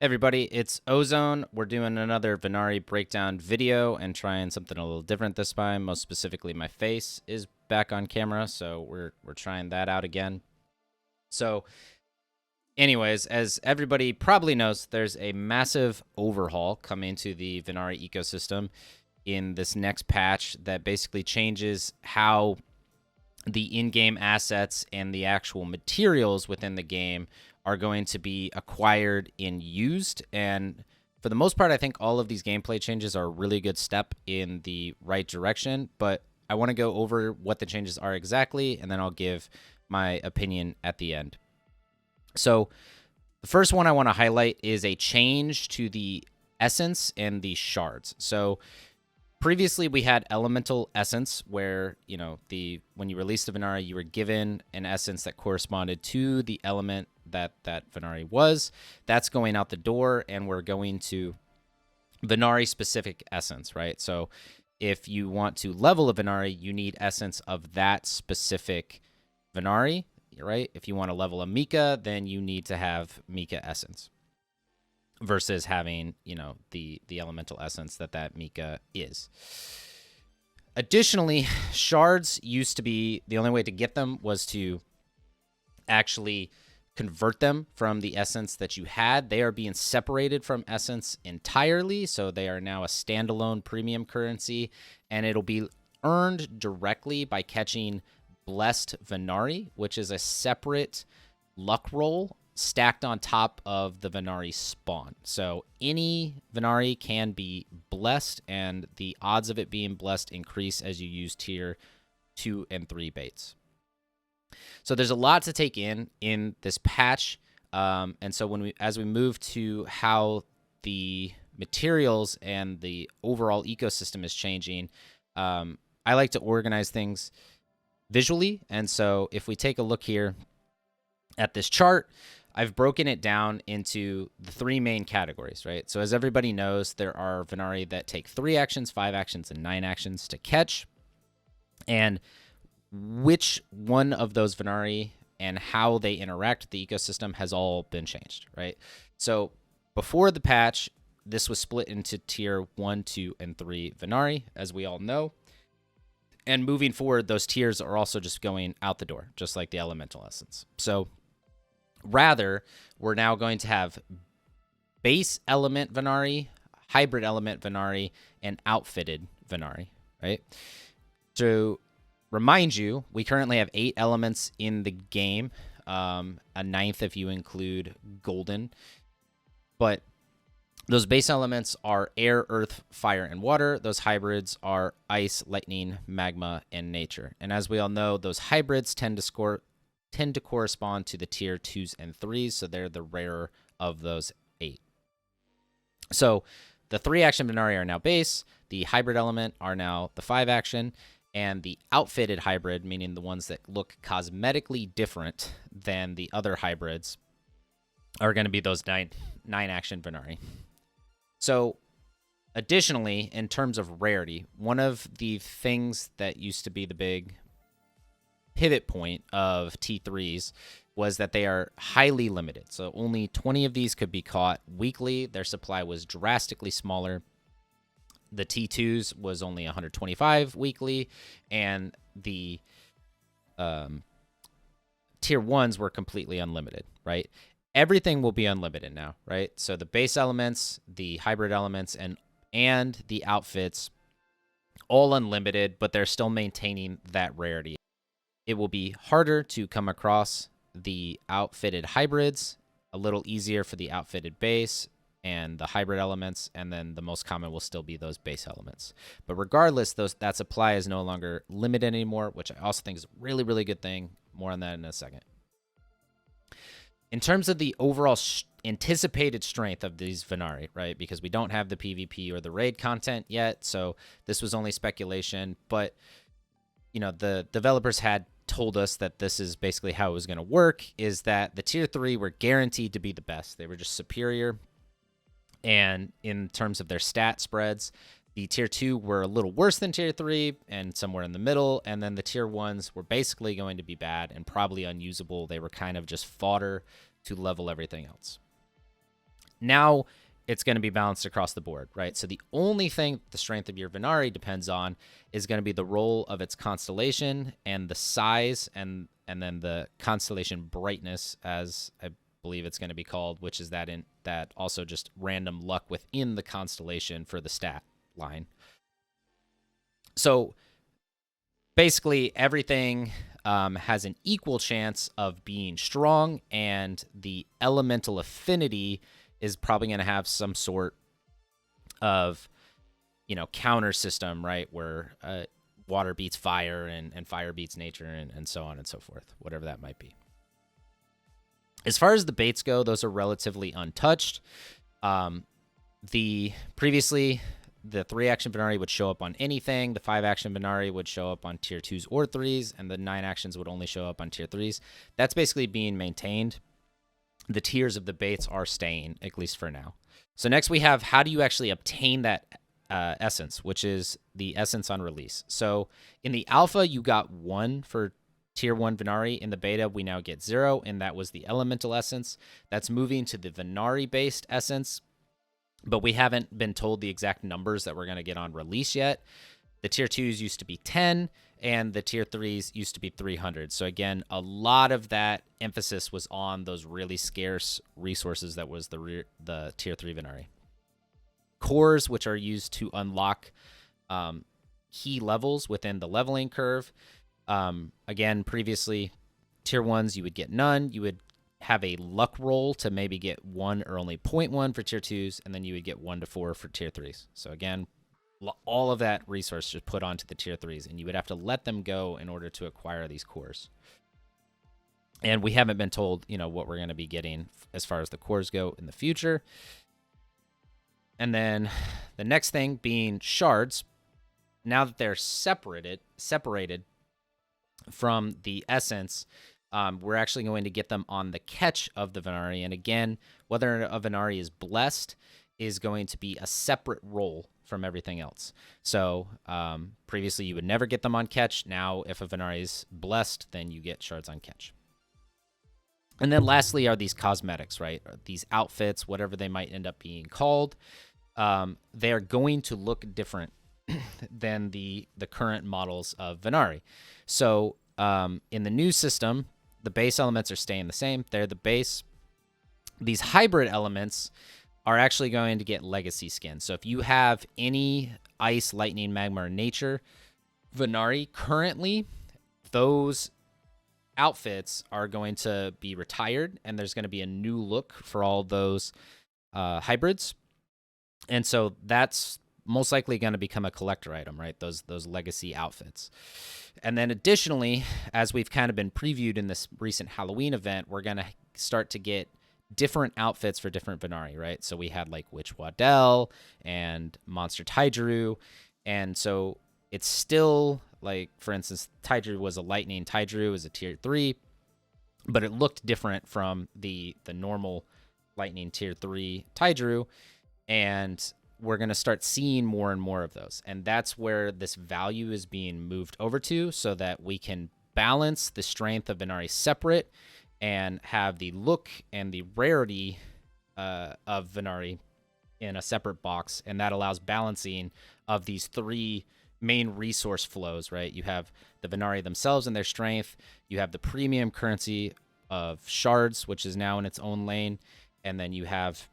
Everybody, it's Ozone. We're doing another Venari breakdown video and trying something a little different this time. Most specifically, my face is back on camera, so we're trying that out again. So, anyways, as everybody probably knows, there's a massive overhaul coming to the Venari ecosystem in this next patch that basically changes how the in-game assets and the actual materials within the game are going to be acquired and used. And for the most part, I think all of these gameplay changes are a really good step in the right direction. But I want to go over what the changes are exactly, and then I'll give my opinion at the end. So the first one I want to highlight is a change to the essence and the shards. So previously, we had elemental essence, where when you released the Venari, you were given an essence that corresponded to the element that Venari was. That's going out the door, and we're going to Venari specific essence, right? So if you want to level a Venari, you need essence of that specific Venari, right? If you want to level a Mika, then you need to have Mika essence, versus having, the elemental essence that Mika is. Additionally, shards used to be, the only way to get them was to actually convert them from the essence that you had. They are being separated from essence entirely, so they are now a standalone premium currency, and it'll be earned directly by catching Blessed Venari, which is a separate luck roll stacked on top of the Venari spawn. So any Venari can be blessed, and the odds of it being blessed increase as you use tier 2 and 3 baits. So there's a lot to take in this patch, and so as we move to how the materials and the overall ecosystem is changing, I like to organize things visually. And so if we take a look here at this chart, I've broken it down into the 3 main categories, right? So as everybody knows, there are Venari that take 3 actions, 5 actions, and 9 actions to catch. And which one of those Venari and how they interact with the ecosystem has all been changed, right? So before the patch, this was split into tier 1, 2, and 3 Venari, as we all know. And moving forward, those tiers are also just going out the door, just like the elemental essence. So rather, we're now going to have base element Venari, hybrid element Venari, and outfitted Venari, right? To remind you, we currently have 8 elements in the game, a 9th if you include golden. But those base elements are air, earth, fire, and water. Those hybrids are ice, lightning, magma, and nature. And as we all know, those hybrids tend to correspond to the tier 2s and 3s, so they're the rarer of those 8. So the 3 action Venari are now base, the hybrid element are now the 5 action, and the outfitted hybrid, meaning the ones that look cosmetically different than the other hybrids, are going to be those 9 action Venari. So additionally, in terms of rarity, one of the things that used to be the big pivot point of T3s was that they are highly limited. So only 20 of these could be caught weekly. Their supply was drastically smaller. The T2s was only 125 weekly, and the tier 1s were completely unlimited, right? Everything will be unlimited now, right? So the base elements, the hybrid elements, and the outfits, all unlimited, but they're still maintaining that rarity. It will be harder to come across the outfitted hybrids, a little easier for the outfitted base and the hybrid elements, and then the most common will still be those base elements. But regardless, that supply is no longer limited anymore, which I also think is a really, really good thing. More on that in a second. In terms of the overall anticipated strength of these Venari, right? Because we don't have the PvP or the raid content yet, so this was only speculation, but the developers had told us that this is basically how it was going to work, is that the tier 3 were guaranteed to be the best. They were just superior. And in terms of their stat spreads, the tier 2 were a little worse than tier 3 and somewhere in the middle. And then the tier 1s were basically going to be bad and probably unusable. They were kind of just fodder to level everything else. Now it's going to be balanced across the board, right? So the only thing the strength of your Venari depends on is going to be the role of its constellation and the size, and then the constellation brightness, as I believe it's going to be called, which is that also just random luck within the constellation for the stat line. So basically everything has an equal chance of being strong, and the elemental affinity is probably going to have some sort of, counter system, right? Where water beats fire and fire beats nature and so on and so forth, whatever that might be. As far as the baits go, those are relatively untouched. Previously, the 3-action Venari would show up on anything. The 5-action Venari would show up on tier 2s or 3s, and the 9 actions would only show up on tier 3s. That's basically being maintained. The tiers of the baits are staying, at least for now. So next we have, how do you actually obtain that essence, which is the essence on release. So in the alpha, you got 1 for tier 1 Venari. In the beta, we now get 0, and that was the elemental essence. That's moving to the Venari-based essence, but we haven't been told the exact numbers that we're going to get on release yet. The tier 2s used to be 10, and the tier 3s used to be 300. So again, a lot of that emphasis was on those really scarce resources that was the tier 3 Venari. Cores, which are used to unlock key levels within the leveling curve. Again, previously, tier 1s, you would get none. You would have a luck roll to maybe get 1 or only 0.1 for tier 2s, and then you would get 1 to 4 for tier 3s. So again, all of that resource just put onto the tier 3s, and you would have to let them go in order to acquire these cores. And we haven't been told, what we're going to be getting as far as the cores go in the future. And then the next thing being shards. Now that they're separated from the essence, we're actually going to get them on the catch of the Venari. And again, whether a Venari is blessed is going to be a separate role from everything else. So previously you would never get them on catch. Now if a Venari is blessed, then you get shards on catch. And then lastly are these cosmetics, right? These outfits, whatever they might end up being called. They are going to look different than the current models of Venari. So in the new system, the base elements are staying the same. They're the base. These hybrid elements are actually going to get legacy skin. So if you have any ice, lightning, magma, or nature Venari currently, those outfits are going to be retired, and there's going to be a new look for all those hybrids. And so that's most likely going to become a collector item, right? Those legacy outfits. And then additionally, as we've kind of been previewed in this recent Halloween event, we're going to start to get different outfits for different Venari, right? So we had like Witch Waddell and Monster Taijuru. And so it's still like, for instance, Taijuru was a lightning. Taijuru is a tier 3, but it looked different from the normal lightning tier 3 Taijuru. And we're going to start seeing more and more of those. And that's where this value is being moved over to, so that we can balance the strength of Venari separate and have the look and the rarity of Venari in a separate box. And that allows balancing of these 3 main resource flows, right? You have the Venari themselves and their strength. You have the premium currency of shards, which is now in its own lane. And then you have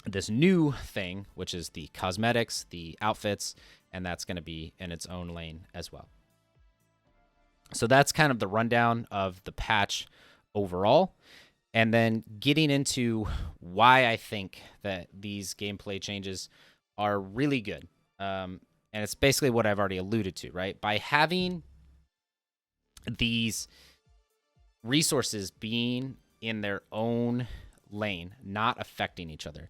this new thing, which is the cosmetics, the outfits, and that's going to be in its own lane as well. So that's kind of the rundown of the patch overall. And then getting into why I think that these gameplay changes are really good. And it's basically what I've already alluded to, right? By having these resources being in their own lane, not affecting each other,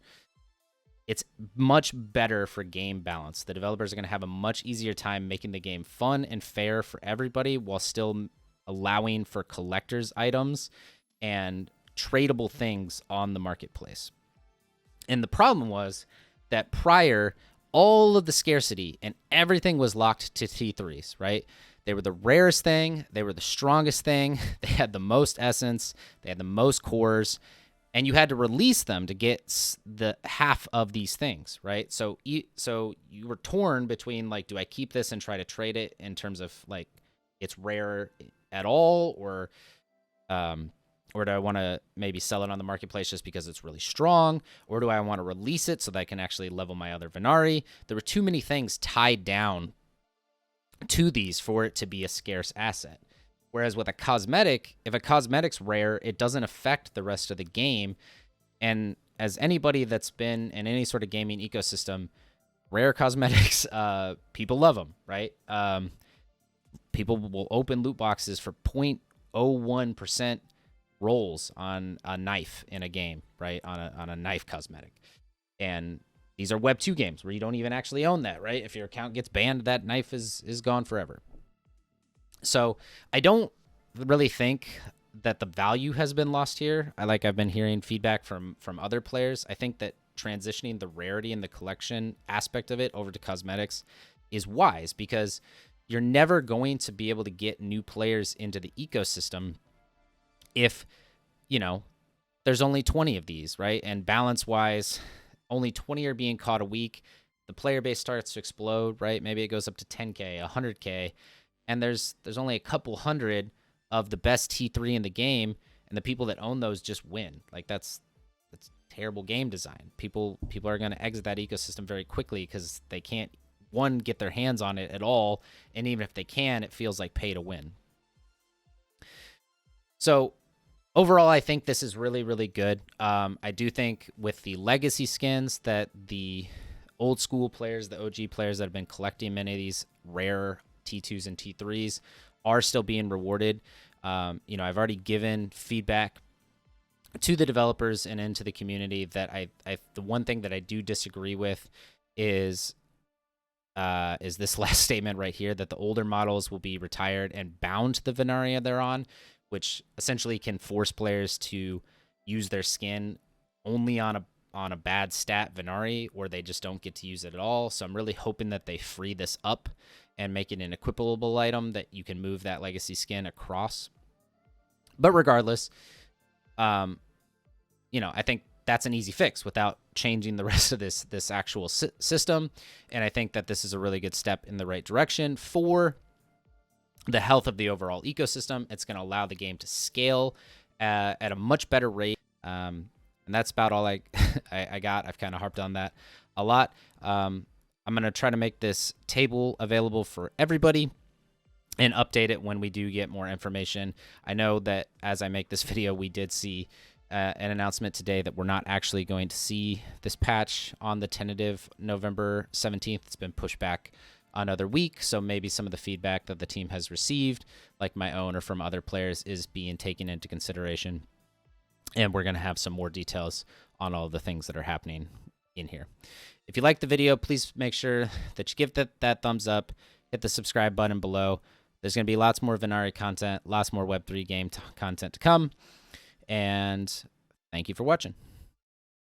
it's much better for game balance. The developers are going to have a much easier time making the game fun and fair for everybody, while still allowing for collector's items and tradable things on the marketplace. And the problem was that prior, all of the scarcity and everything was locked to T3s, right? They were the rarest thing. They were the strongest thing. They had the most essence. They had the most cores. And you had to release them to get the half of these things, right? So you were torn between, like, do I keep this and try to trade it in terms of, like, it's rare at all, or do I want to maybe sell it on the marketplace just because it's really strong, or do I want to release it so that I can actually level my other Venari? There were too many things tied down to these for it to be a scarce asset. Whereas with a cosmetic, if a cosmetic's rare, it doesn't affect the rest of the game. And as anybody that's been in any sort of gaming ecosystem, rare cosmetics, people love them, right? People will open loot boxes for 0.01% rolls on a knife in a game, right? On a knife cosmetic. And these are Web 2 games where you don't even actually own that, right? If your account gets banned, that knife is gone forever. So I don't really think that the value has been lost here. I've been hearing feedback from other players. I think that transitioning the rarity and the collection aspect of it over to cosmetics is wise, because you're never going to be able to get new players into the ecosystem if, there's only 20 of these, right? And balance-wise, only 20 are being caught a week. The player base starts to explode, right? Maybe it goes up to 10K, 100K, and there's only a couple hundred of the best T3 in the game, and the people that own those just win. Like, that's terrible game design. People are going to exit that ecosystem very quickly because they can't, one, get their hands on it at all, and even if they can, it feels like pay to win. So overall, I think this is really, really good. I do think with the legacy skins that the old school players, the OG players that have been collecting many of these rare T2s and T3s are still being rewarded. I've already given feedback to the developers and into the community that the one thing that I do disagree with is this last statement right here, that the older models will be retired and bound to the Venari they're on, which essentially can force players to use their skin only on a bad stat Venari, or they just don't get to use it at all. So I'm really hoping that they free this up and make it an equipable item that you can move that legacy skin across. But regardless, I think that's an easy fix without changing the rest of this actual system. And I think that this is a really good step in the right direction for the health of the overall ecosystem. It's going to allow the game to scale at a much better rate. And that's about all I got. I've kind of harped on that a lot. I'm going to try to make this table available for everybody and update it when we do get more information. I know that as I make this video, we did see an announcement today that we're not actually going to see this patch on the tentative November 17th. It's been pushed back another week, so maybe some of the feedback that the team has received, like my own or from other players, is being taken into consideration. And we're going to have some more details on all the things that are happening in here. If you like the video, please make sure that you give that thumbs up, hit the subscribe button below. There's going to be lots more Venari content, lots more Web3 game content to come. And thank you for watching.